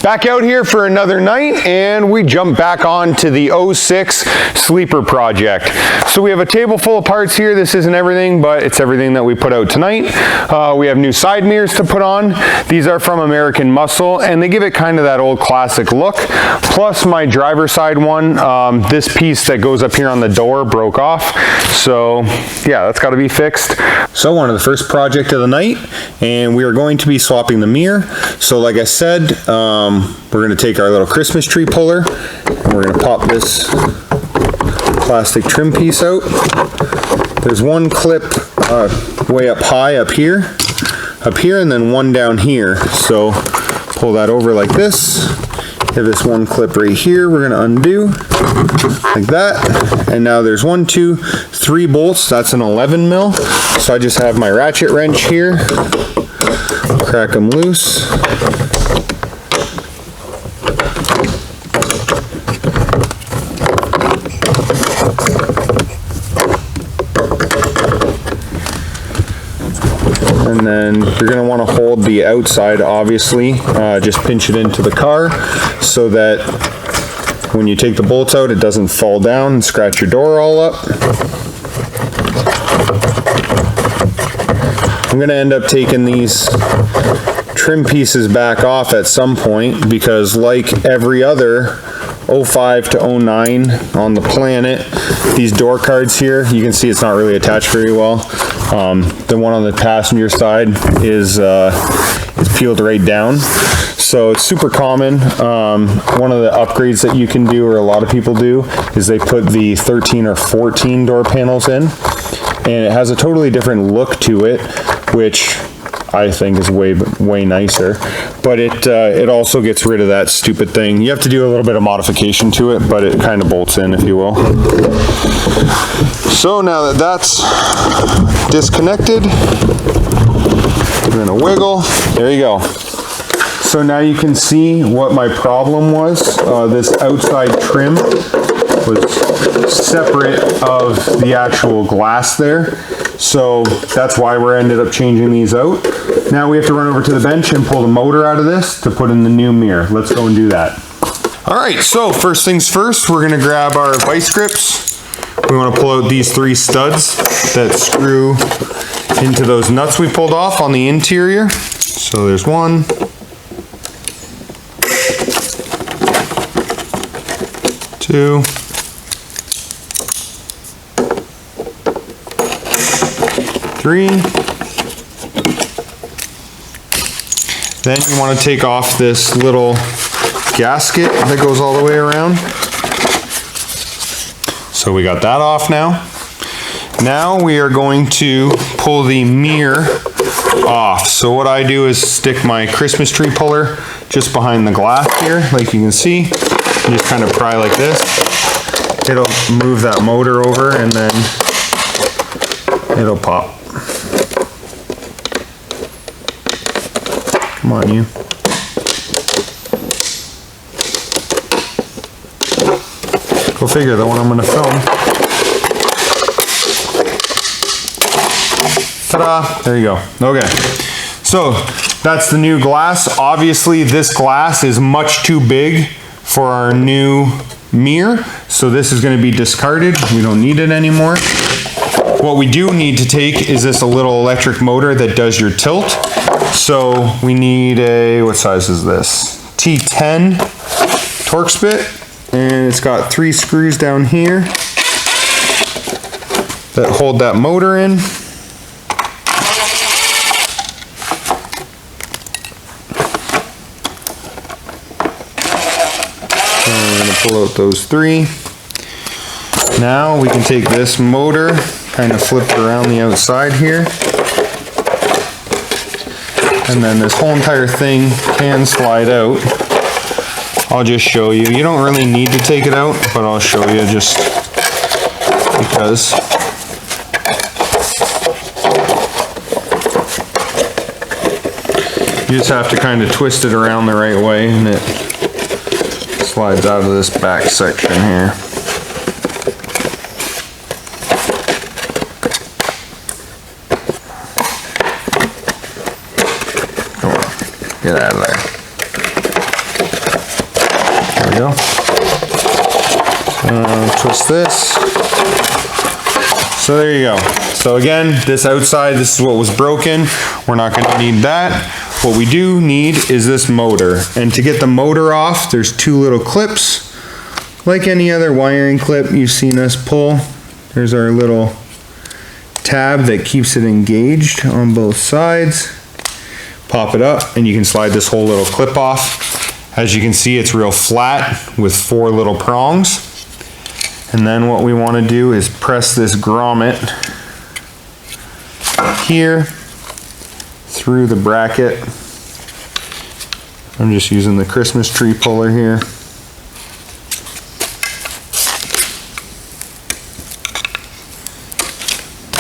Back out here for another night, and we jump back on to the 06 sleeper project. So we have a table full of parts here. This isn't everything, but it's everything that we put out tonight. We have new side mirrors to put on. These are from American Muscle, and they give it kind of that old classic look. Plus my driver's side one, this piece that goes up here on the door broke off. So yeah, that's got to be fixed. So one of the first project of the night, and we are going to be swapping the mirror. So like I said, we're going to take our little Christmas tree puller, and we're going to pop this plastic trim piece out. There's one clip way up high up here, and then one down here. So pull that over like this. Have this one clip right here we're going to undo like that, and now there's 1, 2, 3 bolts. That's an 11 mil. So I just have my ratchet wrench here, crack them loose. And then you're going to want to hold the outside, obviously, just pinch it into the car so that when you take the bolts out, it doesn't fall down and scratch your door all up. I'm going to end up taking these trim pieces back off at some point because, like every other 05 to 09 on the planet, these door cards here, you can see it's not really attached very well. The one on the passenger side is peeled right down. So it's super common. One of the upgrades that you can do, or a lot of people do, is they put the 13 or 14 door panels in, and it has a totally different look to it, which I think is way nicer. But it also gets rid of that stupid thing. You have to do a little bit of modification to it, but it kind of bolts in, if you will. So now that that's disconnected, we're gonna wiggle. There you go. So now you can see what my problem was. This outside trim was separate of the actual glass there. So that's why we ended up changing these out. Now we have to run over to the bench and pull the motor out of this to put in the new mirror. Let's go and do that. All right, so first things first, we're gonna grab our vice grips. We wanna pull out these 3 studs that screw into those nuts we pulled off on the interior. So there's 1. 2. 3. Then you want to take off this little gasket that goes all the way around. So we got that off now. Now we are going to pull the mirror off. So what I do is stick my Christmas tree puller just behind the glass here, like you can see. You just kind of pry like this. It'll move that motor over and then it'll pop. Come on, you. Go figure, the one I'm gonna film. Ta-da! There you go. Okay. So that's the new glass. Obviously, this glass is much too big for our new mirror. So this is gonna be discarded. We don't need it anymore. What we do need to take is this little electric motor that does your tilt. So we need a, what size is this? T10 Torx bit, and it's got 3 screws down here that hold that motor in. And we're gonna pull out those 3. Now we can take this motor, kind of flip it around the outside here. And then this whole entire thing can slide out. I'll just show you. You don't really need to take it out, but I'll show you just because. You just have to kind of twist it around the right way and it slides out of this back section here. Get out of there. go. Twist this. So there you go. So again, this outside, this is what was broken. We're not going to need that. What we do need is this motor. And to get the motor off, there's two little clips. Like any other wiring clip you've seen us pull. There's our little tab that keeps it engaged on both sides. Pop it up and you can slide this whole little clip off. As you can see, it's real flat with 4 little prongs. And then what we want to do is press this grommet here through the bracket. I'm just using the Christmas tree puller here.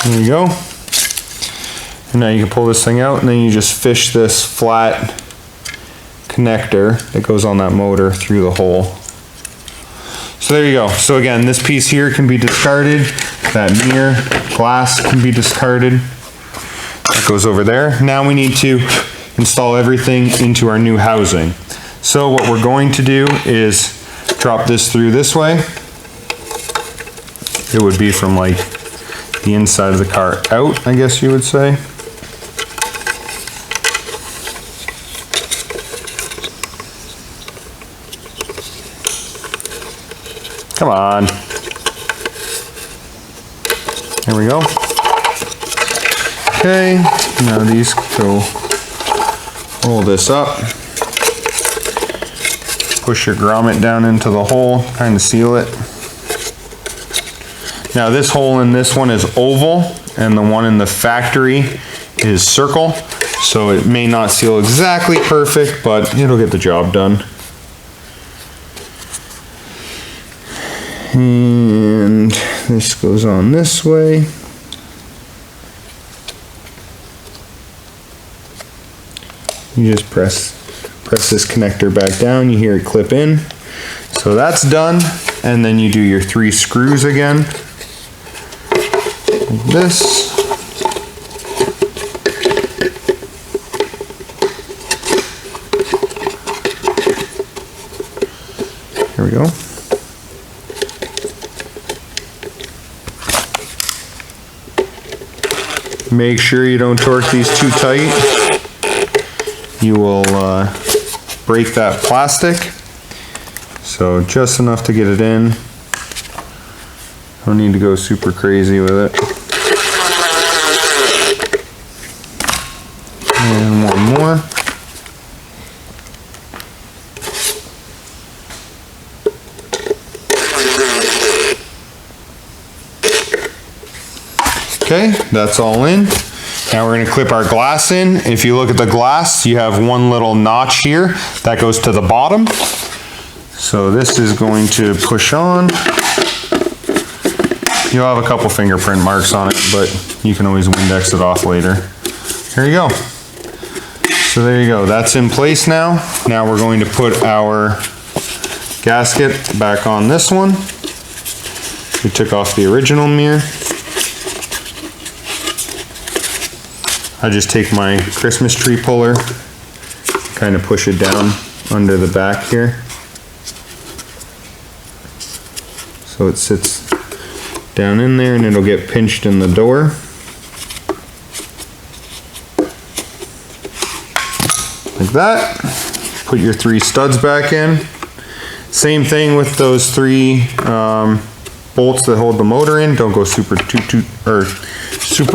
There you go. And now you can pull this thing out and then you just fish this flat connector that goes on that motor through the hole. So there you go. So again, this piece here can be discarded. That mirror glass can be discarded. That goes over there. Now we need to install everything into our new housing. So what we're going to do is drop this through this way. It would be from like the inside of the car out, I guess you would say. Come on. There we go. Okay, now these go, roll this up. Push your grommet down into the hole, kind of seal it. Now this hole in this one is oval and the one in the factory is circle. So it may not seal exactly perfect, but it'll get the job done. And this goes on this way. You just press this connector back down, you hear it clip in. So that's done, and then you do your 3 screws again. Like this. Here we go. Make sure you don't torque these too tight. You will break that plastic. So just enough to get it in. Don't need to go super crazy with it. And one more. Okay, that's all in. Now we're going to clip our glass in. If you look at the glass, you have one little notch here that goes to the bottom. So this is going to push on. You'll have a couple fingerprint marks on it, but you can always Windex it off later. Here you go. So there you go. That's in place now. Now we're going to put our gasket back on this one. We took off the original mirror. I just take my Christmas tree puller, kind of push it down under the back here. So it sits down in there and it'll get pinched in the door. Like that. Put your 3 studs back in. Same thing with those 3 bolts that hold the motor in. Don't go super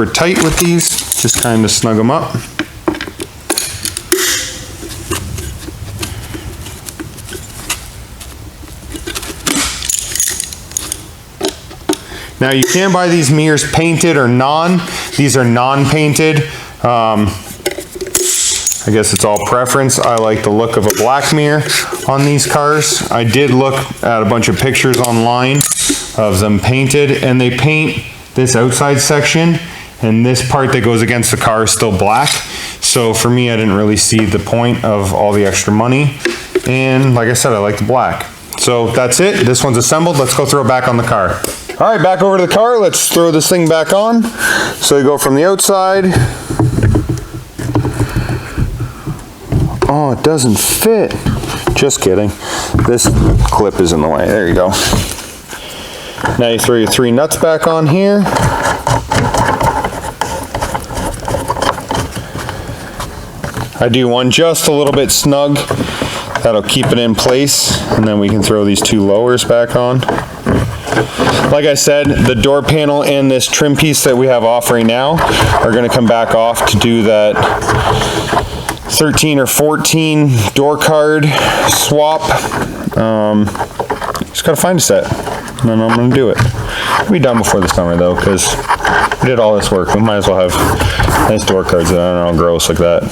tight with these. Just kind of snug them up. Now you can buy these mirrors painted or non. These are non-painted. I guess it's all preference. I like the look of a black mirror on these cars. I did look at a bunch of pictures online of them painted, and they paint this outside section, and this part that goes against the car is still black. So for me, I didn't really see the point of all the extra money. And like I said, I like the black. So that's it. This one's assembled. Let's go throw it back on the car. All right, back over to the car. Let's throw this thing back on. So you go from the outside. Oh, it doesn't fit. Just kidding. This clip is in the way. There you go. Now you throw your 3 nuts back on here. I do one just a little bit snug. That'll keep it in place, and then we can throw these 2 lowers back on. Like I said, the door panel and this trim piece that we have off right now are going to come back off to do that 13 or 14 door card swap. Just got to find a set, and then I'm going to do it. We'll be done before the summer though, because we did all this work. We might as well have nice door cards that aren't all gross like that.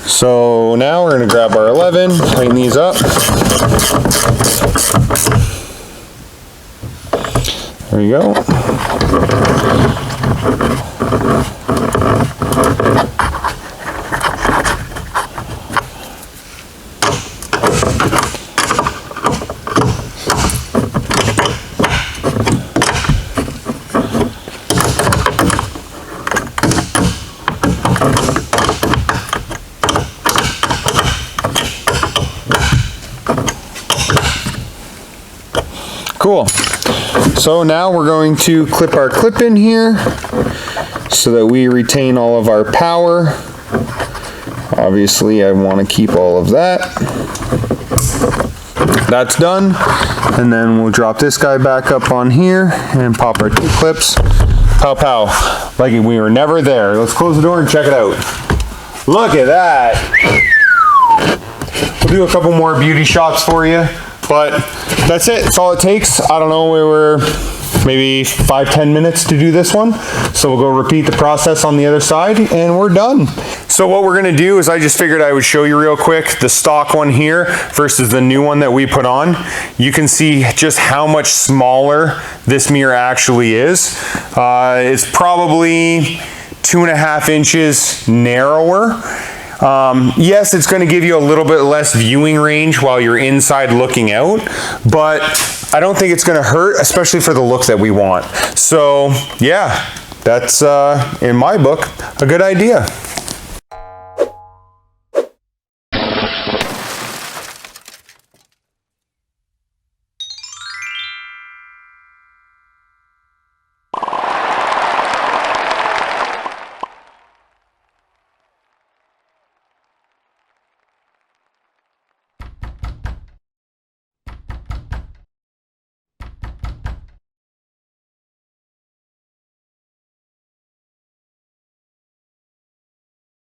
So now we're going to grab our 11, tighten these up. There we go. Cool. So now we're going to clip our clip in here so that we retain all of our power. Obviously I want to keep all of that. That's done. And then we'll drop this guy back up on here and pop our 2 clips. Pow pow. Like we were never there. Let's close the door and check it out. Look at that. We'll do a couple more beauty shots for you. But that's it. That's all it takes. I don't know, we were maybe 5-10 minutes to do this one. So we'll go repeat the process on the other side and we're done. So what we're gonna do is I just figured I would show you real quick the stock one here versus the new one that we put on. You can see just how much smaller this mirror actually is. It's probably 2.5 inches narrower. Yes, it's going to give you a little bit less viewing range while you're inside looking out, but I don't think it's going to hurt, especially for the look that we want. So yeah, that's, in my book, a good idea.